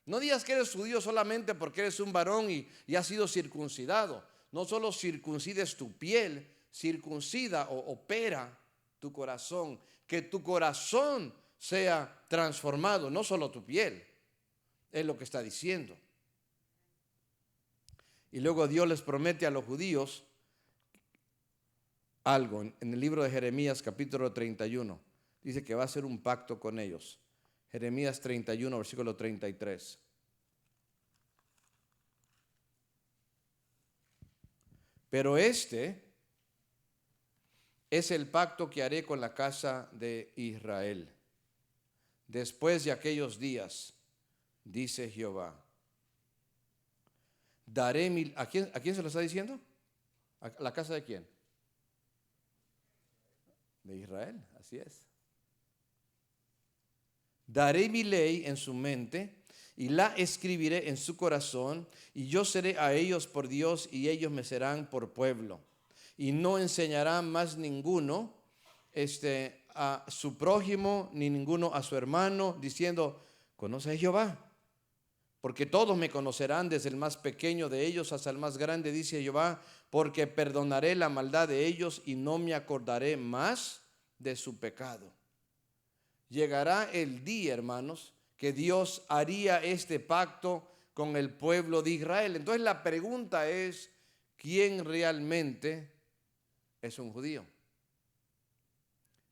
No digas que eres judío solamente porque eres un varón y has sido circuncidado. No solo circuncides tu piel, circuncida o opera tu corazón. Que tu corazón sea transformado, no solo tu piel. Es lo que está diciendo. Y luego Dios les promete a los judíos algo. En el libro de Jeremías capítulo 31 dice que va a hacer un pacto con ellos. Jeremías 31, versículo 33. Pero este es el pacto que haré con la casa de Israel. Después de aquellos días, dice Jehová, daré ¿a quién se lo está diciendo? ¿A la casa de quién? De Israel, así es. Daré mi ley en su mente y la escribiré en su corazón, y yo seré a ellos por Dios y ellos me serán por pueblo. Y no enseñará más ninguno a su prójimo ni ninguno a su hermano, diciendo, conoce a Jehová, porque todos me conocerán, desde el más pequeño de ellos hasta el más grande, dice Jehová, porque perdonaré la maldad de ellos y no me acordaré más de su pecado. Llegará el día, hermanos, que Dios haría este pacto con el pueblo de Israel. Entonces la pregunta es, ¿quién realmente es un judío?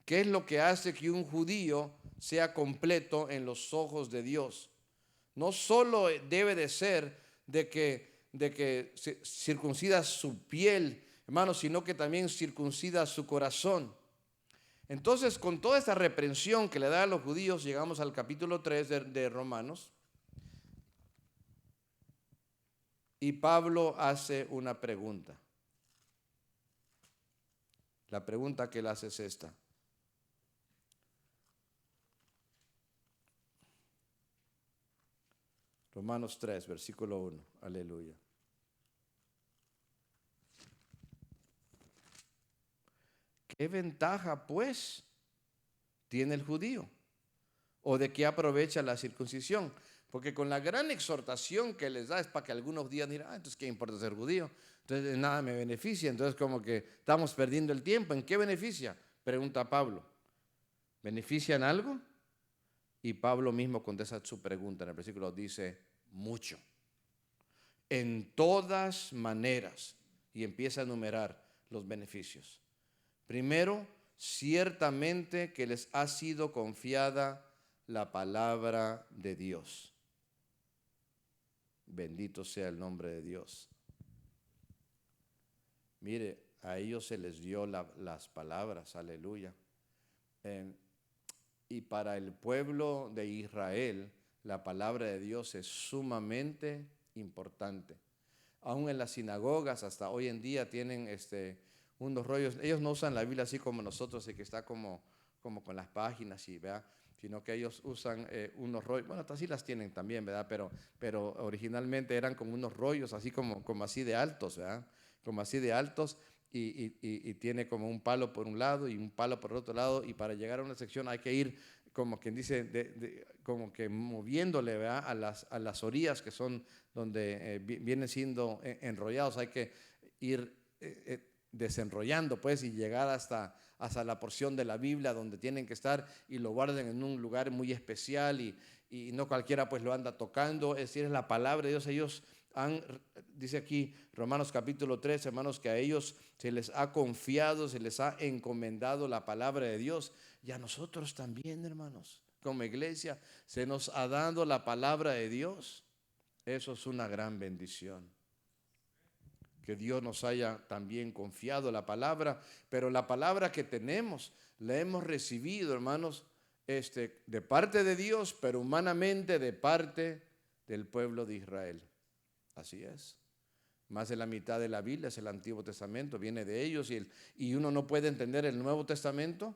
¿Qué es lo que hace que un judío sea completo en los ojos de Dios? No solo debe de ser de que circuncida su piel, hermanos, sino que también circuncida su corazón. Entonces, con toda esta reprensión que le da a los judíos, llegamos al capítulo 3 de Romanos. Y Pablo hace una pregunta. La pregunta que él hace es esta. Romanos 3, versículo 1. Aleluya. ¿Qué ventaja, pues, tiene el judío? ¿O de qué aprovecha la circuncisión? Porque con la gran exhortación que les da es para que algunos días dirán, entonces ¿qué importa ser judío? Entonces nada me beneficia, entonces como que estamos perdiendo el tiempo. ¿En qué beneficia? Pregunta Pablo. ¿Beneficia en algo? Y Pablo mismo contesta su pregunta. En el versículo dice, mucho. En todas maneras. Y empieza a enumerar los beneficios. Primero, ciertamente que les ha sido confiada la palabra de Dios. Bendito sea el nombre de Dios. Mire, a ellos se les dio las palabras, aleluya. Y para el pueblo de Israel, la palabra de Dios es sumamente importante. Aún en las sinagogas, hasta hoy en día, tienen unos rollos. Ellos no usan la Biblia así como nosotros, que está como con las páginas, y ¿verdad? Sino que ellos usan unos rollos. Bueno, así las tienen también, ¿verdad? Pero originalmente eran como unos rollos, así como así de altos, ¿verdad? Como así de altos. Y tiene como un palo por un lado y un palo por el otro lado, y para llegar a una sección hay que ir, como quien dice, como que moviéndole, ¿verdad? a las orillas que son donde vienen siendo enrollados. Hay que ir desenrollando, pues, y llegar hasta la porción de la Biblia donde tienen que estar, y lo guardan en un lugar muy especial, y no cualquiera pues lo anda tocando. Es decir, es la palabra de Dios. Ellos dice aquí Romanos capítulo 3, hermanos, que a ellos se les ha confiado, se les ha encomendado la palabra de Dios. Y a nosotros también, hermanos, como iglesia, se nos ha dado la palabra de Dios. Eso es una gran bendición, que Dios nos haya también confiado la palabra. Pero la palabra que tenemos, la hemos recibido, hermanos, de parte de Dios, pero humanamente de parte del pueblo de Israel. Así es. Más de la mitad de la Biblia es el Antiguo Testamento, viene de ellos, y uno no puede entender el Nuevo Testamento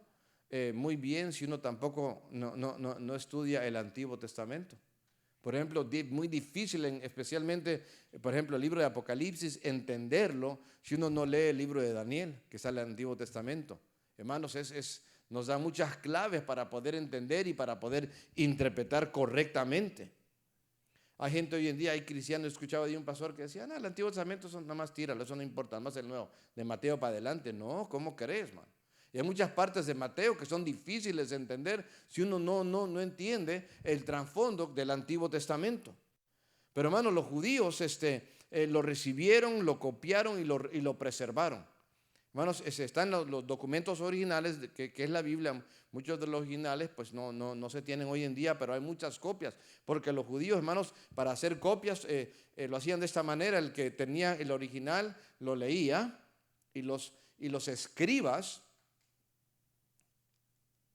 muy bien si uno tampoco no estudia el Antiguo Testamento. Por ejemplo, muy difícil, especialmente, por ejemplo, el libro de Apocalipsis, entenderlo si uno no lee el libro de Daniel, que sale en el Antiguo Testamento. Hermanos, nos da muchas claves para poder entender y para poder interpretar correctamente. Hay gente hoy en día, hay cristianos, escuchaba de un pastor que decía, no, el Antiguo Testamento son nada más tíralo, eso no importa, nada más el Nuevo, de Mateo para adelante. No, ¿cómo crees, man? Y hay muchas partes de Mateo que son difíciles de entender si uno no entiende el trasfondo del Antiguo Testamento. Pero hermanos, los judíos lo recibieron, lo copiaron y lo preservaron. Hermanos, están los documentos originales, que es la Biblia. Muchos de los originales pues no se tienen hoy en día, pero hay muchas copias. Porque los judíos, hermanos, para hacer copias lo hacían de esta manera. El que tenía el original lo leía y los escribas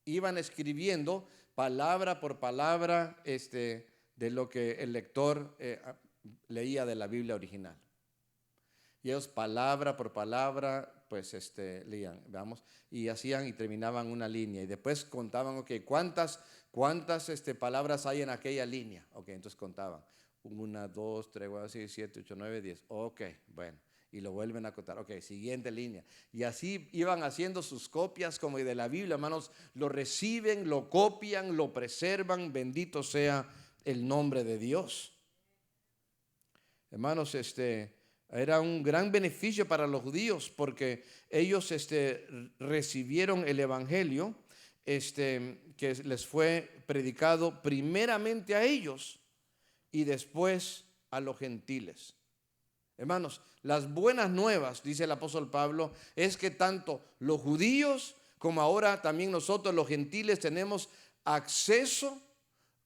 iban escribiendo palabra por palabra de lo que el lector leía de la Biblia original. Y ellos palabra por palabra pues leían, vamos, y hacían y terminaban una línea y después contaban, ok, cuántas palabras hay en aquella línea. Ok, entonces contaban 1, 2, 3, 4, 5, 7, 8, 9, 10. Ok, bueno, y lo vuelven a contar. Ok, siguiente línea. Y así iban haciendo sus copias como de la Biblia, hermanos. Lo reciben, lo copian, lo preservan. Bendito sea el nombre de Dios. Hermanos, era un gran beneficio para los judíos porque ellos recibieron el evangelio que les fue predicado primeramente a ellos y después a los gentiles. Hermanos, las buenas nuevas, dice el apóstol Pablo, es que tanto los judíos como ahora también nosotros los gentiles tenemos acceso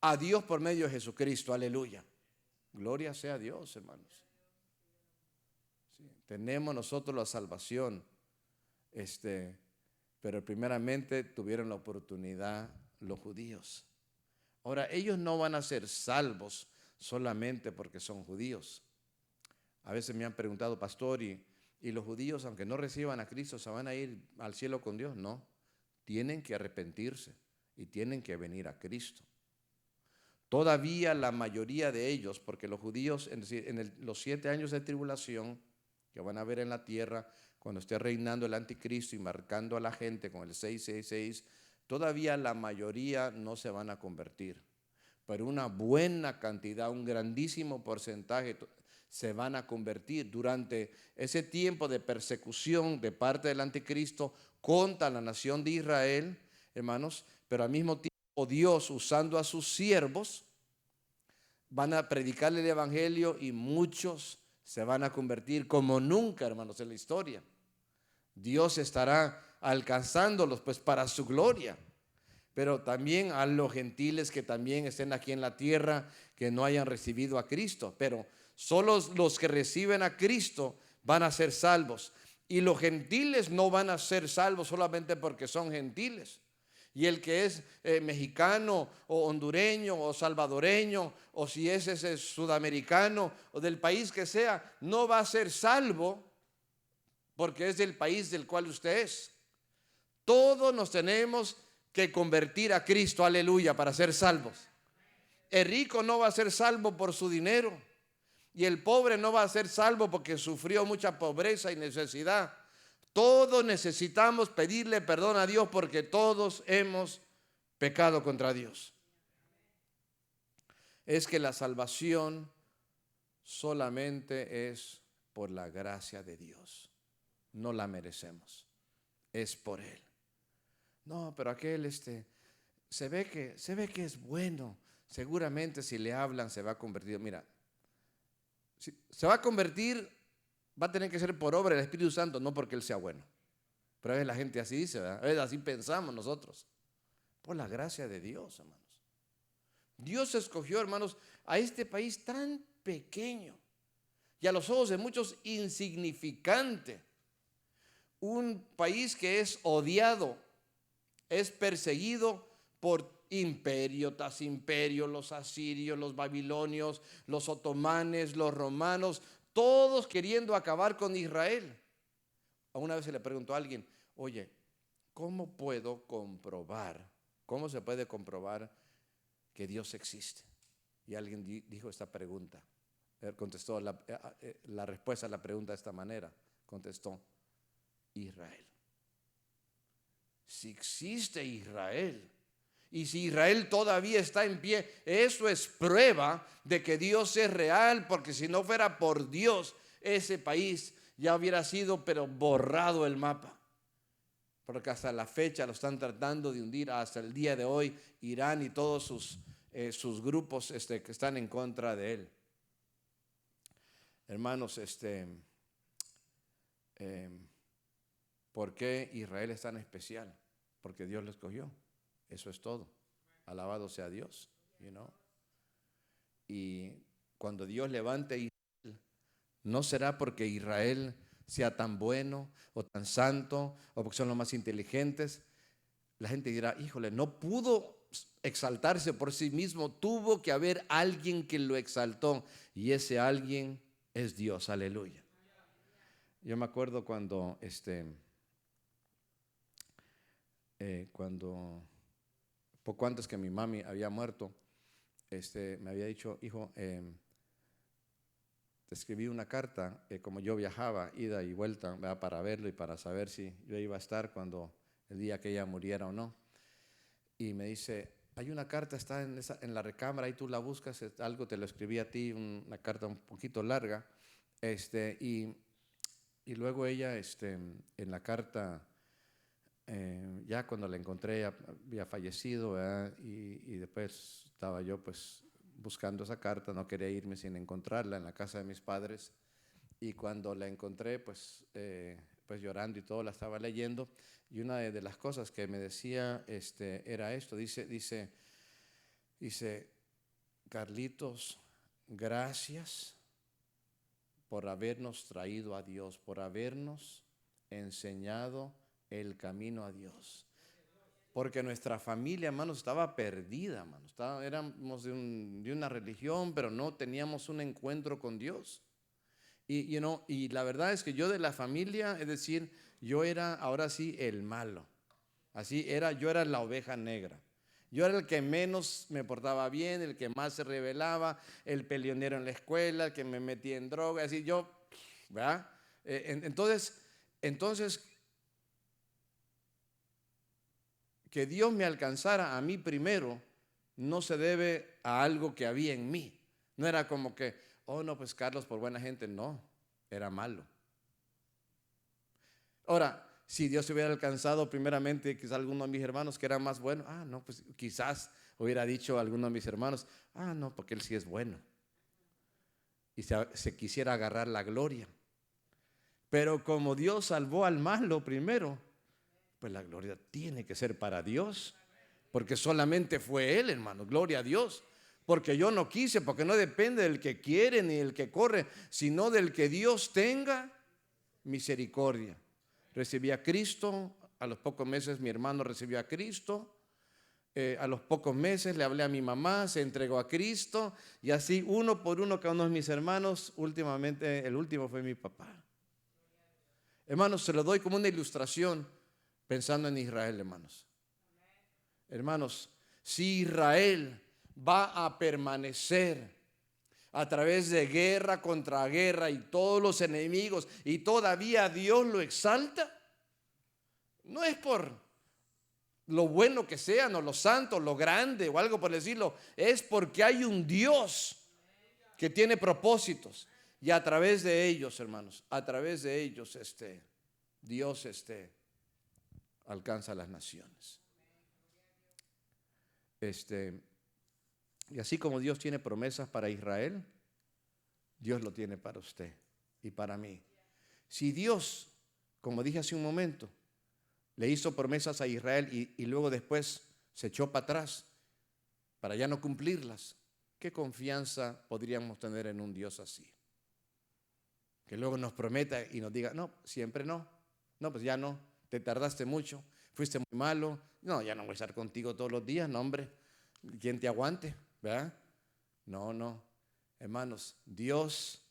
a Dios por medio de Jesucristo. Aleluya. Gloria sea a Dios, hermanos. Sí, tenemos nosotros la salvación, pero primeramente tuvieron la oportunidad los judíos. Ahora, ellos no van a ser salvos solamente porque son judíos. A veces me han preguntado, pastor, ¿y los judíos, aunque no reciban a Cristo, se van a ir al cielo con Dios? No, tienen que arrepentirse y tienen que venir a Cristo. Todavía la mayoría de ellos, porque los judíos los 7 años de tribulación que van a haber en la tierra, cuando esté reinando el anticristo y marcando a la gente con el 666, todavía la mayoría no se van a convertir. Pero una buena cantidad, un grandísimo porcentaje se van a convertir durante ese tiempo de persecución de parte del anticristo contra la nación de Israel, hermanos, pero al mismo tiempo Dios, usando a sus siervos, van a predicar el evangelio y muchos se van a convertir como nunca, hermanos, en la historia. Dios estará alcanzándolos pues para su gloria. Pero también a los gentiles que también estén aquí en la tierra, que no hayan recibido a Cristo. Pero solo los que reciben a Cristo van a ser salvos. Y los gentiles no van a ser salvos solamente porque son gentiles. Y el que es mexicano o hondureño o salvadoreño o si es ese sudamericano o del país que sea, no va a ser salvo porque es del país del cual usted es. Todos nos tenemos que convertir a Cristo, aleluya, para ser salvos. El rico no va a ser salvo por su dinero y el pobre no va a ser salvo porque sufrió mucha pobreza y necesidad. Todos necesitamos pedirle perdón a Dios porque todos hemos pecado contra Dios. Es que la salvación solamente es por la gracia de Dios. No la merecemos. Es por Él. No, pero aquel se ve que es bueno. Seguramente si le hablan se va a convertir. Mira, si se va a convertir, va a tener que ser por obra del Espíritu Santo, no porque Él sea bueno. Pero a veces la gente así dice, ¿verdad? A veces así pensamos nosotros. Por la gracia de Dios, hermanos. Dios escogió, hermanos, a este país tan pequeño y a los ojos de muchos insignificante. Un país que es odiado, es perseguido por imperio tras imperio, los asirios, los babilonios, los otomanes, los romanos, todos queriendo acabar con Israel. Una vez se le preguntó a alguien, oye, ¿cómo puedo comprobar? ¿Cómo se puede comprobar que Dios existe? Y alguien dijo esta pregunta. Él contestó la respuesta a la pregunta de esta manera. Contestó: Israel. Si existe Israel, y si Israel todavía está en pie, eso es prueba de que Dios es real, porque si no fuera por Dios, ese país ya hubiera sido pero borrado el mapa. Porque hasta la fecha lo están tratando de hundir, hasta el día de hoy, Irán y todos sus grupos que están en contra de él. Hermanos, ¿por qué Israel es tan especial? Porque Dios lo escogió. Eso es todo. Alabado sea Dios. Y cuando Dios levante a Israel, no será porque Israel sea tan bueno o tan santo o porque son los más inteligentes. La gente dirá: híjole, no pudo exaltarse por sí mismo, tuvo que haber alguien que lo exaltó, y ese alguien es Dios. Aleluya. Yo me acuerdo cuando poco antes que mi mami había muerto, me había dicho: hijo, te escribí una carta, como yo viajaba ida y vuelta, ¿verdad?, para verlo y para saber si yo iba a estar cuando el día que ella muriera o no. Y me dice: hay una carta, está en la recámara, ahí tú la buscas, algo te lo escribí a ti, una carta un poquito larga. Y luego ella, en la carta, ya cuando la encontré, había fallecido, ¿verdad? Y después estaba yo pues buscando esa carta, no quería irme sin encontrarla en la casa de mis padres. Y cuando la encontré, pues llorando y todo, la estaba leyendo. Y una de las cosas que me decía era esto: dice, Carlitos, gracias por habernos traído a Dios, por habernos enseñado el camino a Dios. Porque nuestra familia, hermanos, estaba perdida, hermanos. Éramos de una religión, pero no teníamos un encuentro con Dios. Y la verdad es que yo de la familia, es decir, yo era ahora sí el malo. Yo era la oveja negra. Yo era el que menos me portaba bien, el que más se rebelaba, el peleonero en la escuela, el que me metía en droga, así yo, ¿verdad? Entonces, que Dios me alcanzara a mí primero no se debe a algo que había en mí. No era como que, oh no, pues Carlos por buena gente, no, era malo. Ahora, si Dios hubiera alcanzado primeramente quizás alguno de mis hermanos que era más bueno, no, pues quizás hubiera dicho a alguno de mis hermanos: no, porque él sí es bueno. Y se quisiera agarrar la gloria. Pero como Dios salvó al malo primero, pues la gloria tiene que ser para Dios. Porque solamente fue Él, hermano, gloria a Dios. Porque yo no quise, porque no depende del que quiere ni del que corre, sino del que Dios tenga misericordia. Recibí a Cristo, a los pocos meses mi hermano recibió a Cristo, a los pocos meses le hablé a mi mamá, se entregó a Cristo, y así uno por uno cada uno de mis hermanos. Últimamente el último fue mi papá. Hermanos, se lo doy como una ilustración pensando en Israel, hermanos. Hermanos, si Israel va a permanecer a través de guerra contra guerra y todos los enemigos, y todavía Dios lo exalta, no es por lo bueno que sean o lo santo, lo grande o algo por decirlo, es porque hay un Dios que tiene propósitos, y a través de ellos, hermanos, a través de ellos Dios alcanza las naciones. Y así como Dios tiene promesas para Israel, Dios lo tiene para usted y para mí. Si Dios, como dije hace un momento, le hizo promesas a Israel y luego después se echó para atrás para ya no cumplirlas, ¿qué confianza podríamos tener en un Dios así? Que luego nos prometa y nos diga: no, siempre no. No, pues ya no, te tardaste mucho, fuiste muy malo. No, ya no voy a estar contigo todos los días, no, hombre. ¿Quién te aguante? ¿Verdad? No. Hermanos, Dios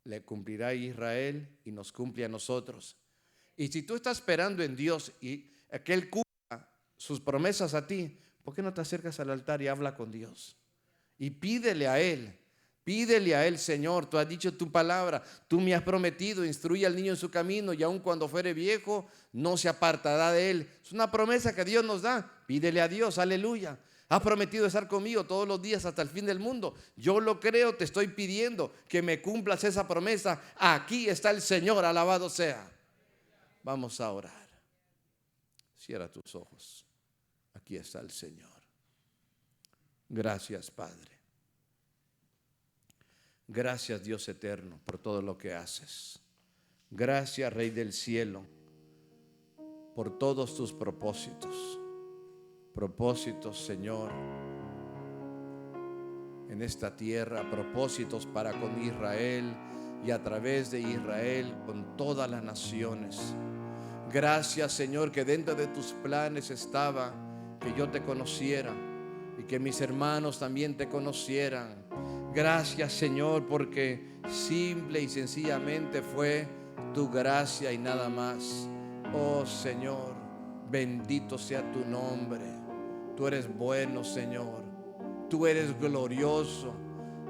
le cumplirá a Israel y nos cumple a nosotros. Y si tú estás esperando en Dios y que Él cumpla sus promesas a ti, ¿por qué no te acercas al altar y habla con Dios? y pídele a Él. Pídele a Él, Señor, tú has dicho tu palabra, tú me has prometido, instruye al niño en su camino y aun cuando fuere viejo, no se apartará de él. Es una promesa que Dios nos da. Pídele a Dios, aleluya. Has prometido estar conmigo todos los días hasta el fin del mundo. Yo lo creo, te estoy pidiendo que me cumplas esa promesa. Aquí está el Señor, alabado sea. Vamos a orar. Cierra tus ojos. Aquí está el Señor. Gracias, Padre. Gracias, Dios eterno, por todo lo que haces. Gracias, Rey del cielo, por todos tus propósitos. Propósitos, Señor, en esta tierra, propósitos para con Israel y a través de Israel con todas las naciones. Gracias, Señor, que dentro de tus planes estaba que yo te conociera y que mis hermanos también te conocieran. Gracias, Señor, porque simple y sencillamente fue tu gracia y nada más. Oh, Señor, bendito sea tu nombre. Tú eres bueno, Señor. Tú eres glorioso.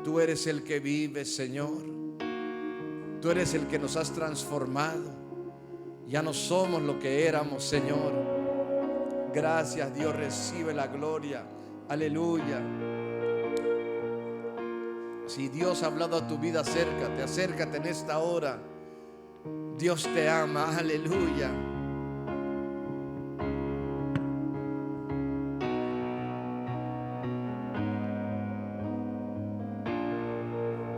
Tú eres el que vive, Señor. Tú eres el que nos has transformado. Ya no somos lo que éramos, Señor. Gracias, Dios, recibe la gloria. Aleluya. Si Dios ha hablado a tu vida, acércate en esta hora. Dios te ama, aleluya.